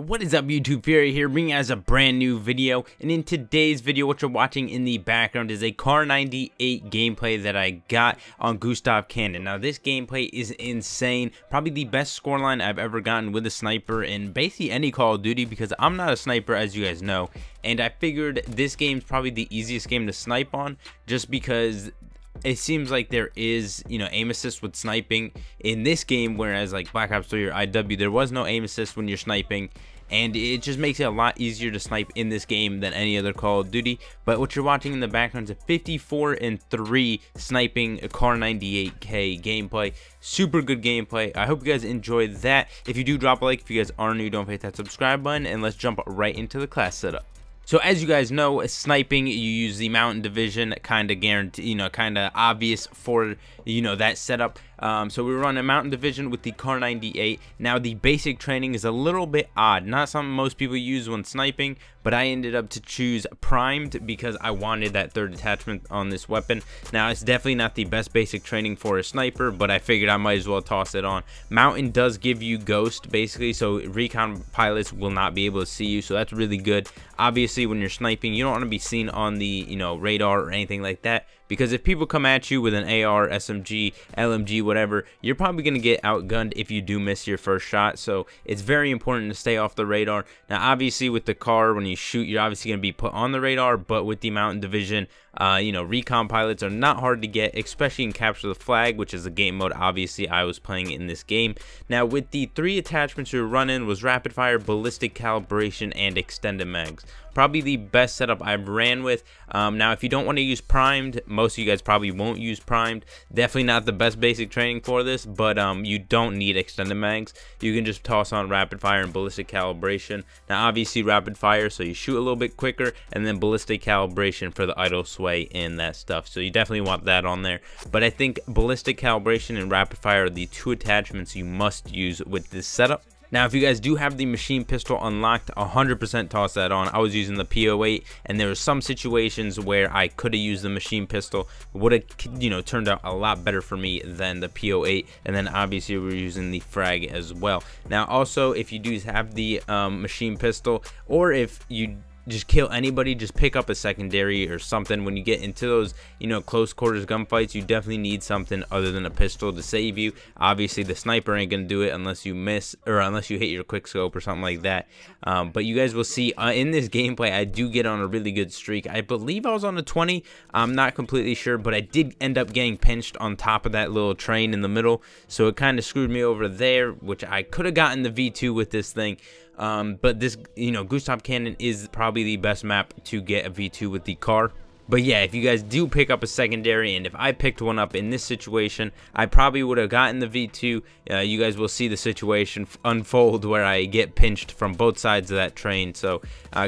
What is up, YouTube? Fury here, bringing you guys a brand new video. And in today's video, what you're watching in the background is a KAR98 gameplay that I got on Gustav Cannon. Now this gameplay is insane, probably the best scoreline I've ever gotten with a sniper in basically any Call of Duty, because I'm not a sniper, as you guys know, and I figured this game's probably the easiest game to snipe on, just because it seems like there is, aim assist with sniping in this game, whereas like Black Ops 3 or IW, there was no aim assist when you're sniping, and it just makes it a lot easier to snipe in this game than any other Call of Duty. But what you're watching in the background is a 54-3 sniping KAR98K gameplay. Super good gameplay. I hope you guys enjoyed that. If you do, drop a like. If you guys are new, don't forget that subscribe button, and let's jump right into the class setup. So as you guys know, sniping, you use the Mountain Division, kind of guarantee, kind of obvious for, that setup. So we run a Mountain Division with the KAR98. Now the basic training is a little bit odd, not something most people use when sniping, but I ended up to choose primed because I wanted that third attachment on this weapon. Now it's definitely not the best basic training for a sniper, but I figured I might as well toss it on. Mountain does give you ghost basically, so recon pilots will not be able to see you, so that's really good. Obviously when you're sniping, you don't want to be seen on the radar or anything like that, because if people come at you with an AR, SMG, LMG, whatever, you're probably going to get outgunned if you do miss your first shot. So it's very important to stay off the radar. Now obviously with the KAR, when you shoot, you're obviously going to be put on the radar, but with the Mountain Division, recon pilots are not hard to get, especially in Capture the Flag, which is a game mode obviously I was playing in this game. Now with the three attachments we were running was rapid fire, ballistic calibration, and extended mags. Probably the best setup I've ran with. Now if you don't want to use primed, most of you guys probably won't use primed. Definitely not the best basic training for this, but you don't need extended mags. You can just toss on rapid fire and ballistic calibration. Now obviously rapid fire, so you shoot a little bit quicker, and then ballistic calibration for the idle sway and that stuff, so you definitely want that on there. But I think ballistic calibration and rapid fire are the two attachments you must use with this setup. Now if you guys do have the machine pistol unlocked, 100% toss that on. I was using the P08, and there were some situations where I could have used the machine pistol. Would have turned out a lot better for me than the P08, and then obviously we're using the frag as well. Now also, if you do have the machine pistol, or if you just kill anybody, just pick up a secondary or something. When you get into those close quarters gunfights, you definitely need something other than a pistol to save you. Obviously the sniper ain't gonna do it unless you miss, or unless you hit your quick scope or something like that. But you guys will see in this gameplay I do get on a really good streak. I believe I was on a 20, I'm not completely sure, but I did end up getting pinched on top of that little train in the middle, so it kind of screwed me over there, which I could have gotten the V2 with this thing. But this, Gustav Cannon is probably the best map to get a V2 with the KAR. But yeah, if you guys do pick up a secondary, and if I picked one up in this situation, I probably would have gotten the V2. You guys will see the situation unfold where I get pinched from both sides of that train. So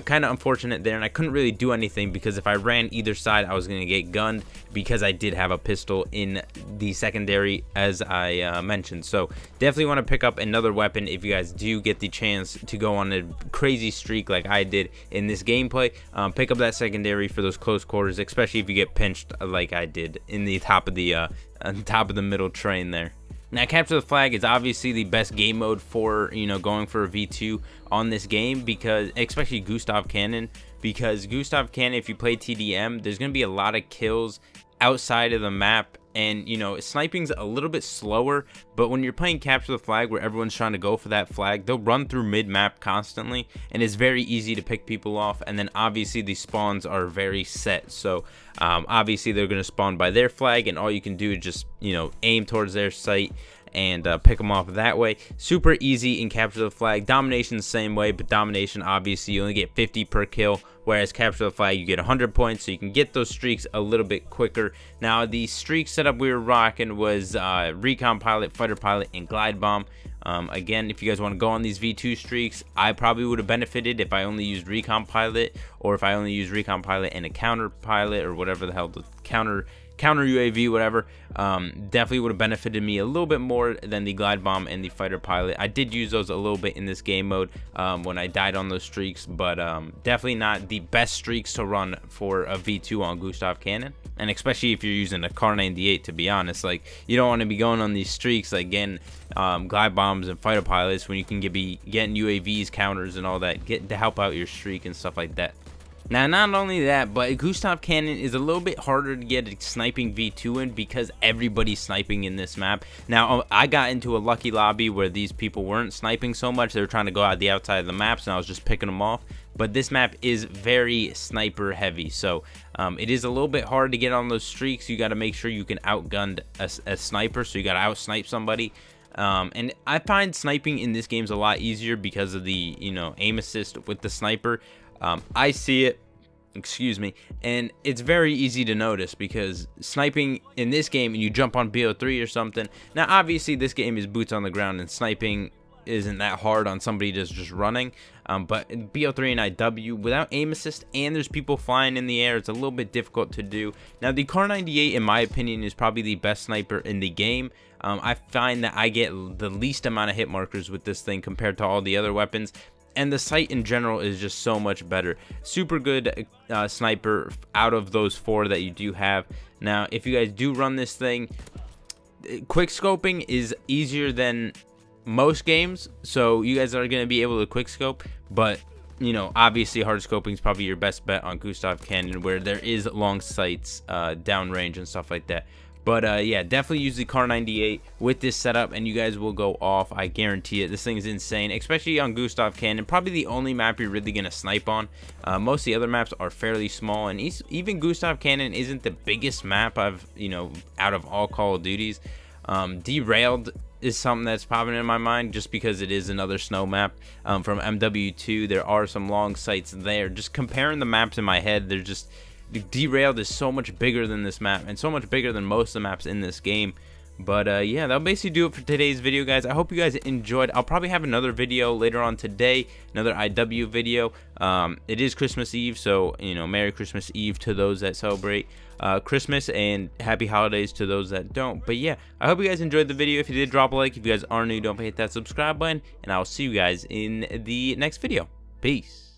kind of unfortunate there, and I couldn't really do anything, because if I ran either side, I was going to get gunned, because I did have a pistol in the secondary, as I mentioned. So definitely want to pick up another weapon if you guys do get the chance to go on a crazy streak like I did in this gameplay. Pick up that secondary for those close quarters, especially if you get pinched like I did in the top of the middle train there. Now Capture the Flag is obviously the best game mode for going for a V2 on this game, because especially Gustav Cannon, because Gustav Cannon, if you play TDM, there's going to be a lot of kills outside of the map, and sniping's a little bit slower. But when you're playing Capture the Flag, where everyone's trying to go for that flag, they'll run through mid-map constantly, and it's very easy to pick people off. And then obviously the spawns are very set, so obviously they're going to spawn by their flag, and all you can do is just aim towards their site and pick them off that way. Super easy in Capture the Flag. Domination the same way, but Domination obviously you only get 50 per kill, whereas Capture the Flag you get 100 points, so you can get those streaks a little bit quicker. Now the streak setup we were rocking was Recon Pilot, Fighter Pilot, and Glide Bomb. Again, if you guys want to go on these V2 streaks, I probably would have benefited if I only used Recon Pilot, or if I only used Recon Pilot and a Counter Pilot, or whatever the hell the counter counter UAV, whatever. Definitely would have benefited me a little bit more than the glide bomb and the fighter pilot. I did use those a little bit in this game mode when I died on those streaks, but definitely not the best streaks to run for a V2 on Gustav Cannon. And especially if you're using a KAR98, to be honest, like, you don't want to be going on these streaks like getting glide bombs and fighter pilots when you can be getting UAVs, counters, and all that, get to help out your streak and stuff like that. Now, not only that, but Gustav Cannon is a little bit harder to get a sniping V2 in because everybody's sniping in this map. Now, I got into a lucky lobby where these people weren't sniping so much. They were trying to go out the outside of the maps, and I was just picking them off. But this map is very sniper heavy, so it is a little bit hard to get on those streaks. You got to make sure you can outgun a sniper, so you got to out-snipe somebody. And I find sniping in this game is a lot easier because of the, aim assist with the sniper. I see it, excuse me, and it's very easy to notice because sniping in this game, and you jump on BO3 or something. Now, obviously, this game is boots on the ground, and sniping isn't that hard on somebody just running. But in BO3 and IW, without aim assist, and there's people flying in the air, it's a little bit difficult to do. Now, the KAR98, in my opinion, is probably the best sniper in the game. I find that I get the least amount of hit markers with this thing compared to all the other weapons. And the sight in general is just so much better. Super good sniper out of those 4 that you do have. Now, if you guys do run this thing, quick scoping is easier than most games, so you guys are going to be able to quick scope. But, obviously hard scoping is probably your best bet on Gustav Cannon, where there is long sights downrange and stuff like that. But yeah, definitely use the KAR98 with this setup, and you guys will go off. I guarantee it. This thing is insane, especially on Gustav Cannon. Probably the only map you're really going to snipe on. Most of the other maps are fairly small, and even Gustav Cannon isn't the biggest map I've, out of all Call of Duties. Derailed is something that's popping in my mind just because it is another snow map from WW2. There are some long sights there. Just comparing the maps in my head, they're just... Derailed is so much bigger than this map, and so much bigger than most of the maps in this game. But yeah, that'll basically do it for today's video, guys. I hope you guys enjoyed. I'll probably have another video later on today, another IW video. It is Christmas Eve, so Merry Christmas Eve to those that celebrate Christmas, and Happy Holidays to those that don't. But yeah, I hope you guys enjoyed the video. If you did, drop a like. If you guys are new, don't forget to hit that subscribe button, and I'll see you guys in the next video. Peace.